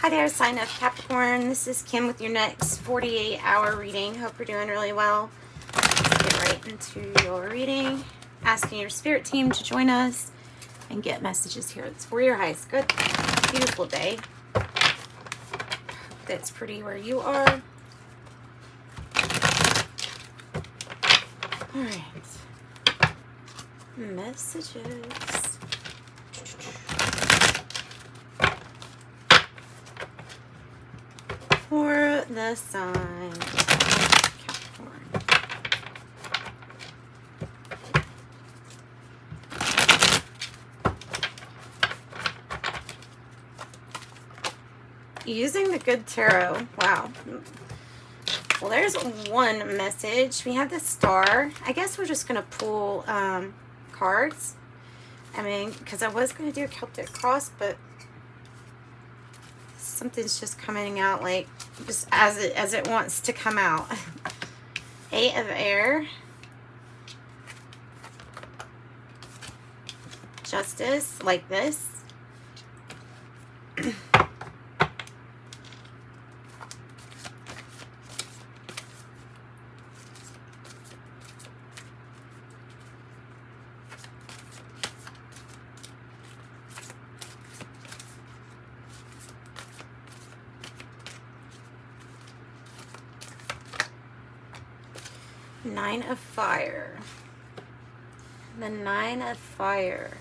Hi there, sign of Capricorn. This is Kim with your next 48-hour reading. Hope you're doing really well. Let's get right into your reading. Asking your spirit team to join us and get messages here. It's for your highest good. Beautiful day. That's pretty where you are. All right. Messages. For the sign of Capricorn. Using the good tarot. Wow. Well, there's one message. We have the star. I guess we're just going to pull cards. I mean, because I was going to do a Celtic cross, but something's just coming out like just as it wants to come out. Eight of Air. Justice, like this. Nine of Fire. The Nine of Fire.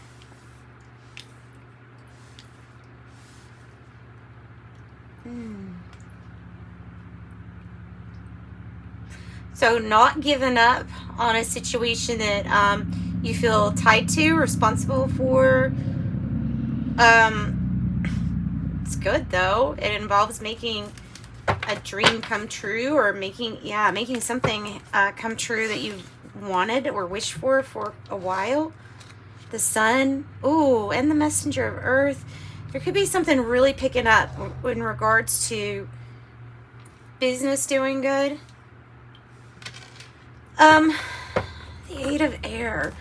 So not giving up on a situation that you feel tied to, responsible for. It's good though. It involves making a dream come true, or making something come true that you wanted or wished for a while. The Sun, ooh, and the Messenger of Earth. There could be something really picking up in regards to business doing good. The Eight of Air.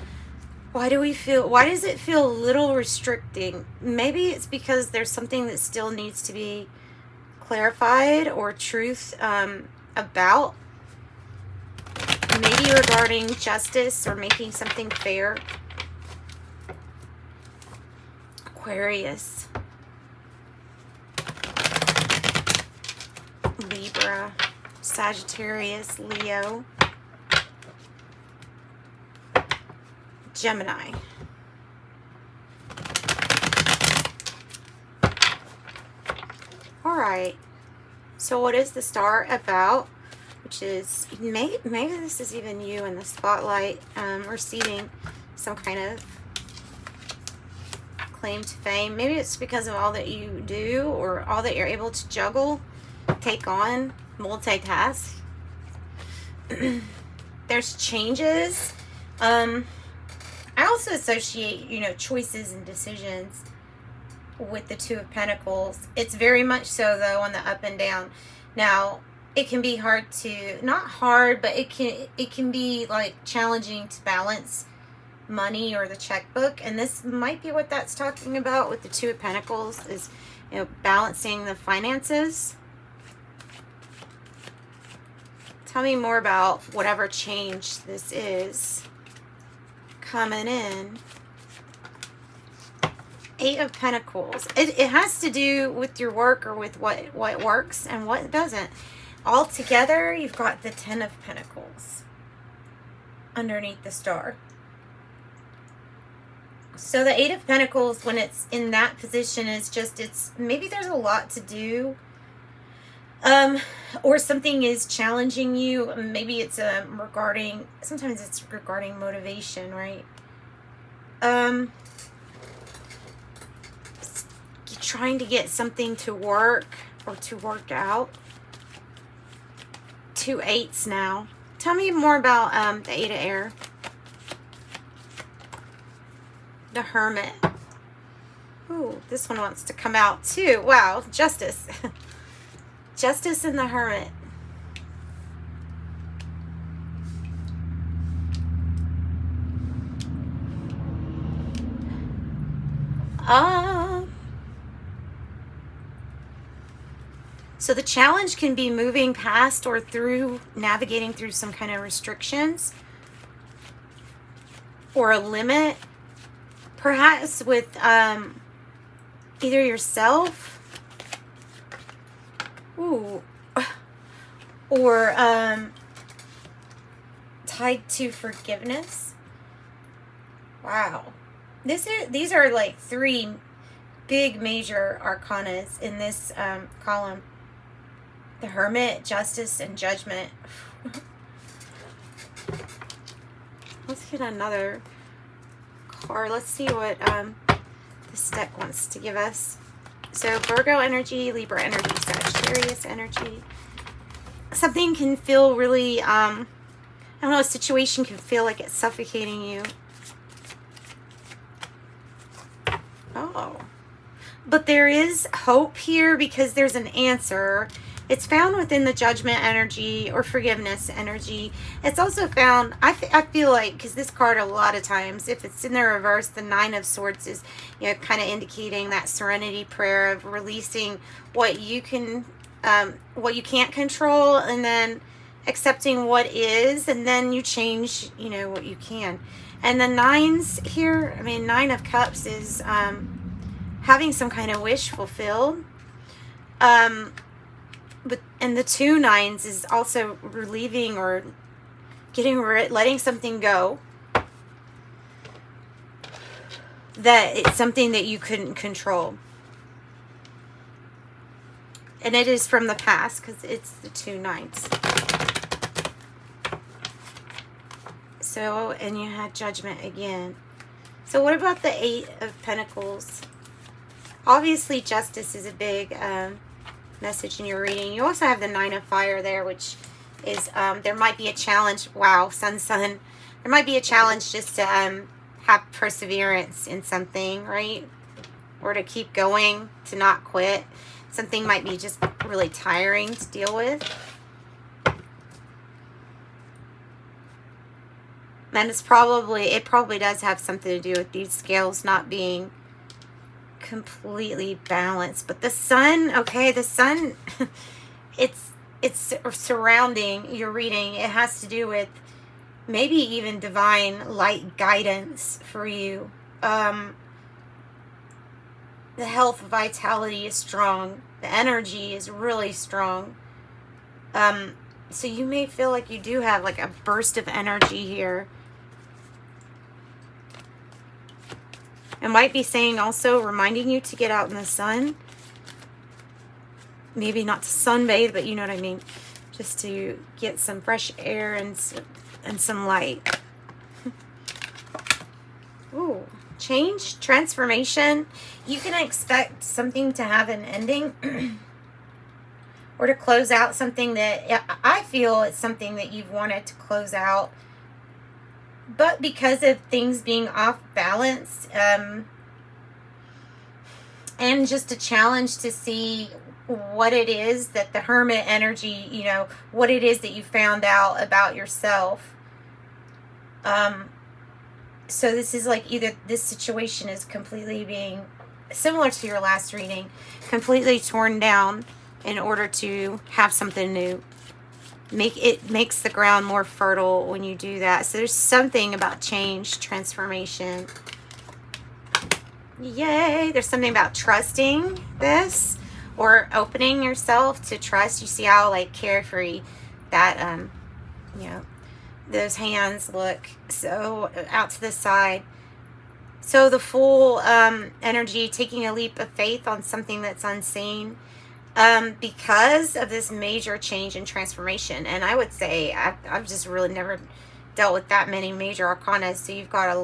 Why does it feel a little restricting? Maybe it's because there's something that still needs to be clarified or truth about, maybe regarding justice or making something fair. Aquarius, Libra, Sagittarius, Leo, Gemini. All right. So what is the star about? Which is, maybe this is even you in the spotlight, receiving some kind of claim to fame. Maybe it's because of all that you do, or all that you're able to juggle, take on, multitask. There's changes. I also associate, choices and decisions with the Two of Pentacles. It's very much so though on the up and down. Now, it can be hard to, not hard, but it can be like challenging to balance money or the checkbook, and this might be what that's talking about with the Two of Pentacles, is balancing the finances. Tell me more about whatever change this is coming in. Eight of Pentacles. It has to do with your work, or with what works and what doesn't. All together, you've got the Ten of Pentacles underneath the star. So the Eight of Pentacles, when it's in that position, is just, maybe there's a lot to do. Or something is challenging you. Maybe it's sometimes it's regarding motivation, right? You're trying to get something to work or to work out. Two eights now. Tell me more about the Eight of Air. The Hermit. Ooh, this one wants to come out too. Wow, Justice. Justice and the Hermit. So the challenge can be moving past or through, navigating through some kind of restrictions or a limit, perhaps with either yourself, or tied to forgiveness. Wow. These are like three big major arcanas in this column. The Hermit, Justice, and Judgment. Let's get another card. Let's see what this deck wants to give us. So Virgo energy, Libra energy, Sagittarius energy. Something can feel really, I don't know, a situation can feel like it's suffocating you. Oh. But there is hope here because there's an answer. It's found within the Judgment energy or forgiveness energy. It's also found, I feel like, because this card a lot of times, if it's in the reverse, the Nine of Swords is, you know, kind of indicating that serenity prayer of releasing what you can, what you can't control, and then accepting what is, and then you change, you know, what you can. And the nines here, I mean, Nine of Cups is having some kind of wish fulfilled. But and the two nines is also relieving or letting something go. That it's something that you couldn't control. And it is from the past because it's the two nines. So, and you had Judgment again. So what about the Eight of Pentacles? Obviously, Justice is a big message in your reading. You also have the Nine of Fire there, which is, there might be a challenge. Wow, sun. There might be a challenge just to have perseverance in something, right? Or to keep going, to not quit. Something might be just really tiring to deal with. And it probably does have something to do with these scales not being completely balanced. But the sun, okay, the sun, it's surrounding your reading. It has to do with maybe even divine light guidance for you. The health, vitality is strong. The energy is really strong. So you may feel like you do have like a burst of energy here. It might be saying also, reminding you to get out in the sun. Maybe not to sunbathe, but you know what I mean. Just to get some fresh air and some light. Ooh, change, transformation. You can expect something to have an ending. Or to close out something that, I feel it's something that you've wanted to close out. But because of things being off balance, and just a challenge to see what it is that the Hermit energy, you know, what it is that you found out about yourself. So this is like either this situation is completely being, similar to your last reading, completely torn down in order to have something new. It makes the ground more fertile when you do that. So there's something about change, transformation. Yay! There's something about trusting this or opening yourself to trust. You see how like carefree that you know, those hands look, so out to the side. So the full energy, taking a leap of faith on something that's unseen. Because of this major change and transformation. And I would say I've just really never dealt with that many major arcanas. So you've got a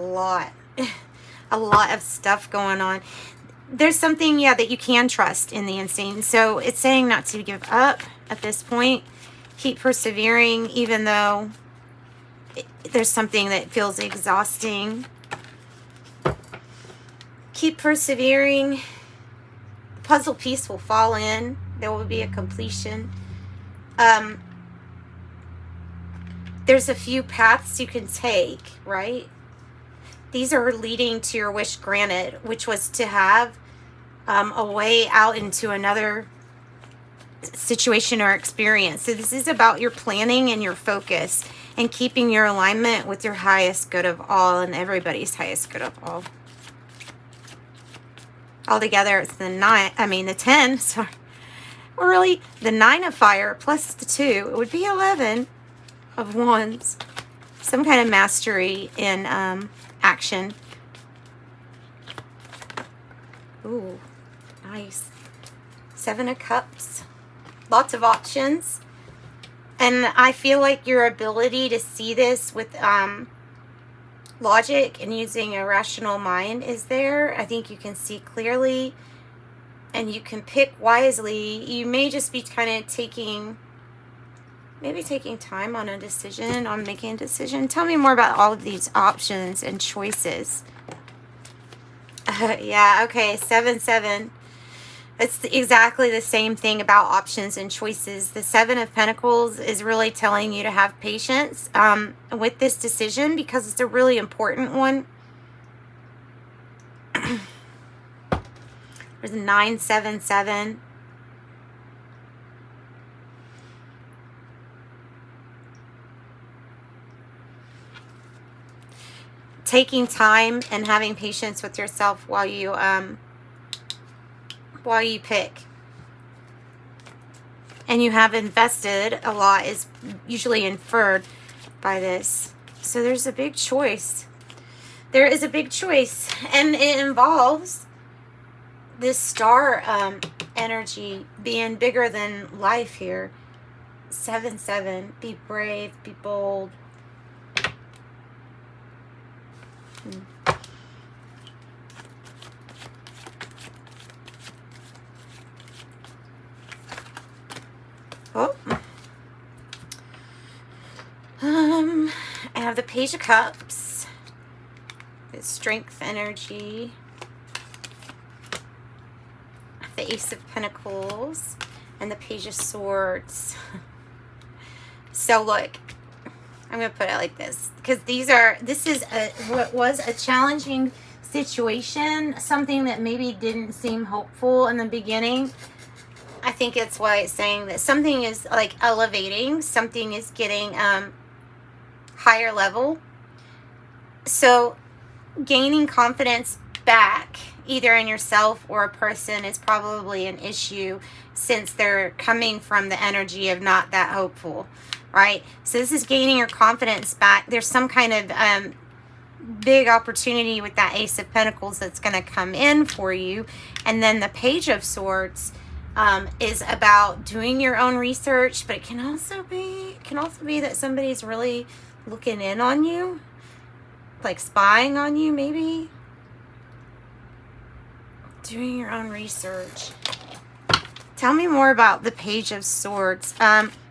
lot of stuff going on. There's something, yeah, that you can trust in the unseen. So it's saying not to give up at this point. Keep persevering, even though there's something that feels exhausting. Keep persevering. The puzzle piece will fall in. There will be a completion. There's a few paths you can take, right? These are leading to your wish granted, which was to have a way out into another situation or experience. So this is about your planning and your focus and keeping your alignment with your highest good of all and everybody's highest good of all. Altogether, it's the 10, sorry. Or really, the 9 of fire plus the 2, it would be 11 of wands. Some kind of mastery in action. Ooh, nice. 7 of cups. Lots of options. And I feel like your ability to see this with logic and using a rational mind is there. I think you can see clearly and you can pick wisely. You may just be kind of taking time on a decision, on making a decision. Tell me more about all of these options and choices. Yeah, okay, 7-7. It's exactly the same thing about options and choices. The 7 of Pentacles is really telling you to have patience with this decision because it's a really important one. There's a 9-7-7. Taking time and having patience with yourself while you pick. And you have invested a lot is usually inferred by this. So there's a big choice. There is a big choice. And it involves this star energy being bigger than life here. 7-7. Be brave. Be bold. Oh. I have the Page of Cups. The Strength energy. The Ace of Pentacles. And the Page of Swords. So look, I'm going to put it like this. Because this is what was a challenging situation. Something that maybe didn't seem hopeful in the beginning. I think it's why it's saying that something is like elevating. Something is getting higher level. So gaining confidence back, either in yourself or a person, is probably an issue since they're coming from the energy of not that hopeful, right? So this is gaining your confidence back. There's some kind of big opportunity with that Ace of Pentacles that's going to come in for you. And then the Page of Swords is about doing your own research, but it can also be that somebody's really looking in on you, like spying on you, maybe. Doing your own research. Tell me more about the Page of Swords.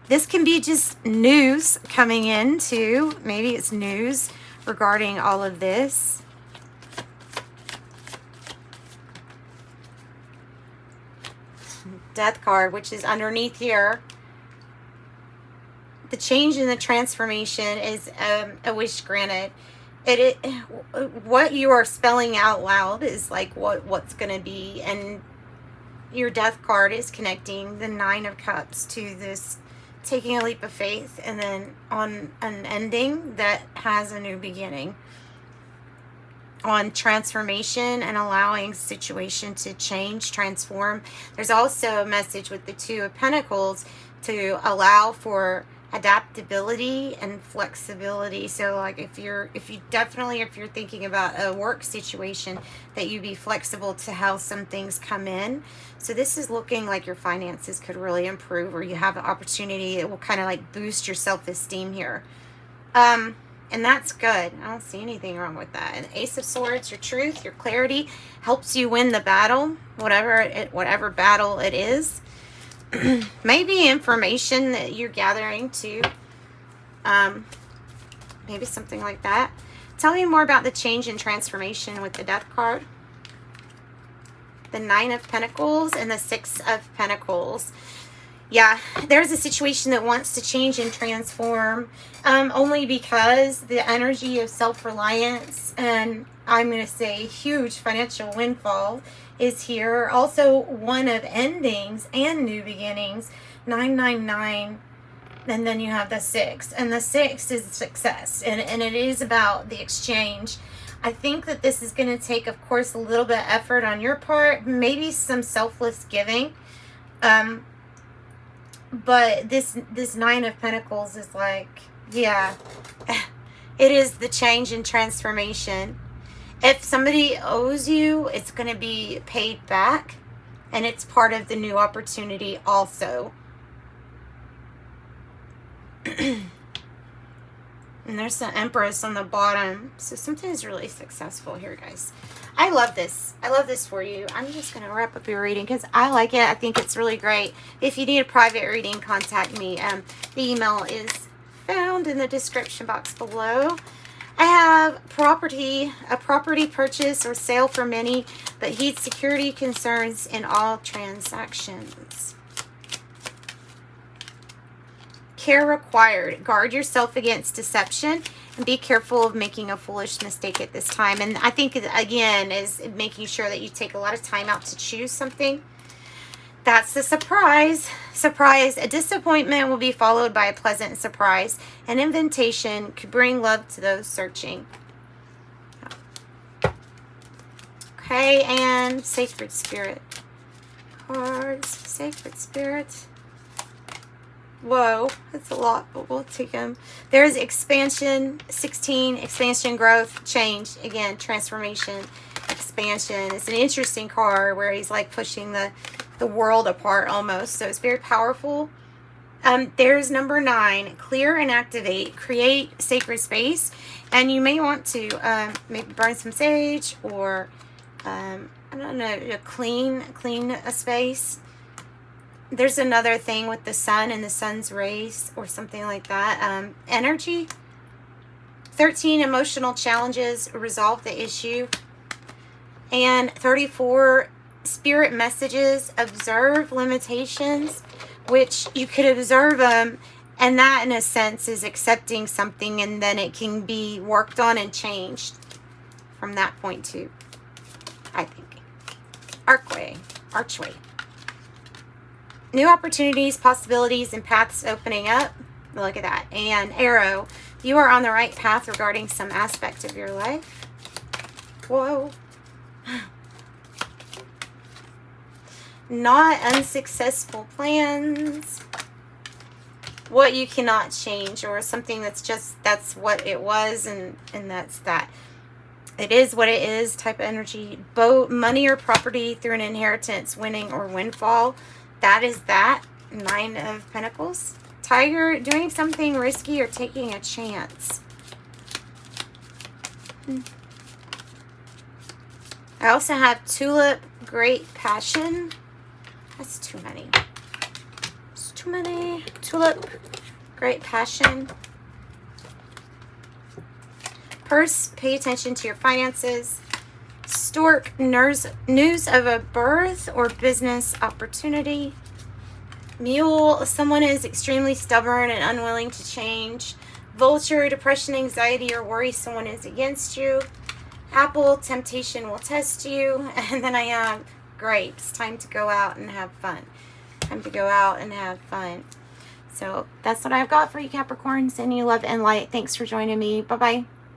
This can be just news coming in too. Maybe it's news regarding all of this. Death card, which is underneath here. The change in the transformation is a wish granted. What you are spelling out loud is like what's going to be, and your Death card is connecting the 9 of Cups to this taking a leap of faith and then on an ending that has a new beginning. On transformation and allowing situation to change, transform. There's also a message with the 2 of Pentacles to allow for adaptability and flexibility. So like if you're thinking about a work situation, that you be flexible to how some things come in. So this is looking like your finances could really improve, or you have an opportunity that will kind of like boost your self-esteem here. And that's good. I don't see anything wrong with that. And Ace of Swords, your truth, your clarity, helps you win the battle, whatever battle it is. Maybe information that you're gathering too. Maybe something like that. Tell me more about the change and transformation with the Death card. The 9 of Pentacles and the 6 of Pentacles. Yeah, there's a situation that wants to change and transform, only because the energy of self-reliance and, I'm going to say, huge financial windfall is here. Also, one of endings and new beginnings, 999. And then you have the 6. And the 6 is success. And it is about the exchange. I think that this is going to take, of course, a little bit of effort on your part. Maybe some selfless giving. But this 9 of Pentacles is like, yeah, it is the change and transformation. If somebody owes you, it's going to be paid back. And it's part of the new opportunity also. And there's the Empress on the bottom. So something is really successful here, guys. I love this. I love this for you. I'm just going to wrap up your reading because I like it. I think it's really great. If you need a private reading, contact me. The email is found in the description box below. I have a property purchase or sale for many, but heed security concerns in all transactions. Care required. Guard yourself against deception and be careful of making a foolish mistake at this time. And I think, again, is making sure that you take a lot of time out to choose something. That's the surprise. Surprise. A disappointment will be followed by a pleasant surprise. An invitation could bring love to those searching. Okay, and Sacred Spirit. Cards. Sacred Spirit. Whoa, that's a lot, but we'll take them. There's expansion, 16, expansion, growth, change. Again, transformation, expansion. It's an interesting card where he's like pushing the world apart almost. So it's very powerful. There's number 9, clear and activate, create sacred space. And you may want to maybe burn some sage or, I don't know, clean a space. There's another thing with the sun and the sun's rays or something like that. Energy. 13, emotional challenges, resolve the issue. And 34, spirit messages, observe limitations, which you could observe them. And that, in a sense, is accepting something, and then it can be worked on and changed from that point too, I think. Archway. New opportunities, possibilities, and paths opening up. Look at that. And arrow. You are on the right path regarding some aspect of your life. Whoa. Not unsuccessful plans. What you cannot change, or something that's just, that's what it was, and that's that. It is what it is type of energy. Money or property through an inheritance, winning or windfall. That is that. 9 of Pentacles. Tiger, doing something risky or taking a chance. I also have Tulip, great passion. That's too many. It's too many. Tulip, great passion. Purse, pay attention to your finances. Stork, news of a birth or business opportunity. Mule, someone is extremely stubborn and unwilling to change. Vulture, depression, anxiety, or worry, someone is against you. Apple, temptation will test you. And then I have grapes, time to go out and have fun. Time to go out and have fun. So that's what I've got for you, Capricorn. Sending you love and light. Thanks for joining me. Bye-bye.